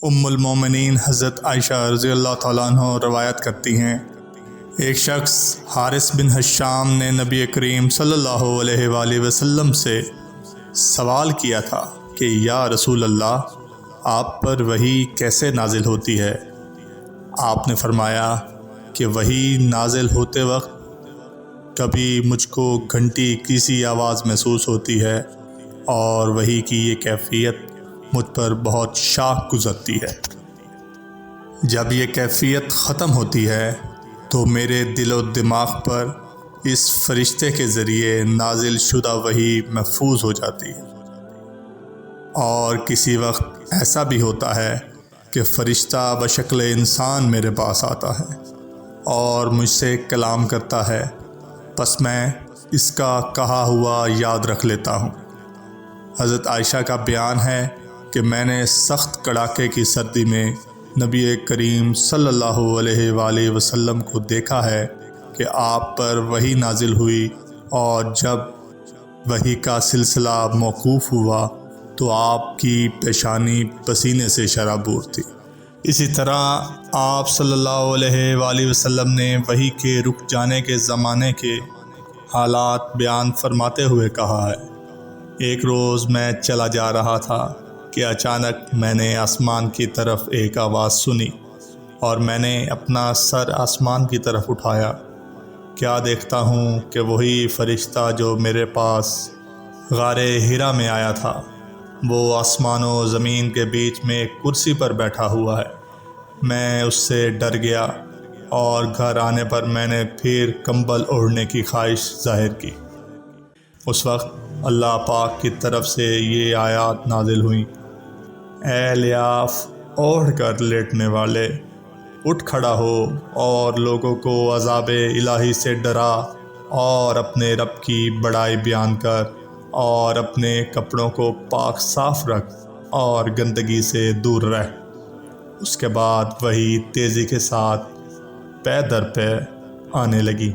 ام المومنین حضرت عائشہ رضی اللہ تعالیٰ عنہ روایت کرتی ہیں، ایک شخص حارث بن حشام نے نبی کریم صلی اللہ علیہ وآلہ وسلم سے سوال کیا تھا کہ یا رسول اللہ، آپ پر وحی کیسے نازل ہوتی ہے؟ آپ نے فرمایا کہ وحی نازل ہوتے وقت کبھی مجھ کو گھنٹی کی سی آواز محسوس ہوتی ہے اور وحی کی یہ کیفیت مجھ پر بہت شاق گزرتی ہے۔ جب یہ کیفیت ختم ہوتی ہے تو میرے دل و دماغ پر اس فرشتے کے ذریعے نازل شدہ وحی محفوظ ہو جاتی ہے، اور کسی وقت ایسا بھی ہوتا ہے کہ فرشتہ بشکل انسان میرے پاس آتا ہے اور مجھ سے کلام کرتا ہے، پس میں اس کا کہا ہوا یاد رکھ لیتا ہوں۔ حضرت عائشہ کا بیان ہے کہ میں نے سخت کڑاکے کی سردی میں نبی کریم صلی اللہ علیہ وآلہ وسلم کو دیکھا ہے کہ آپ پر وحی نازل ہوئی، اور جب وحی کا سلسلہ موقوف ہوا تو آپ کی پیشانی پسینے سے شرابور تھی۔ اسی طرح آپ صلی اللہ علیہ وآلہ وسلم نے وحی کے رک جانے کے زمانے کے حالات بیان فرماتے ہوئے کہا ہے، ایک روز میں چلا جا رہا تھا کہ اچانک میں نے آسمان کی طرف ایک آواز سنی، اور میں نے اپنا سر آسمان کی طرف اٹھایا، کیا دیکھتا ہوں کہ وہی فرشتہ جو میرے پاس غار حرا میں آیا تھا، وہ آسمان و زمین کے بیچ میں ایک کرسی پر بیٹھا ہوا ہے۔ میں اس سے ڈر گیا، اور گھر آنے پر میں نے پھر کمبل اوڑھنے کی خواہش ظاہر کی۔ اس وقت اللہ پاک کی طرف سے یہ آیات نازل ہوئیں، اے لیاف اوڑھ کر لیٹنے والے، اٹھ کھڑا ہو اور لوگوں کو عذاب الہی سے ڈرا، اور اپنے رب کی بڑائی بیان کر، اور اپنے کپڑوں کو پاک صاف رکھ اور گندگی سے دور رہ۔ اس کے بعد وحی تیزی کے ساتھ پے در پے آنے لگی۔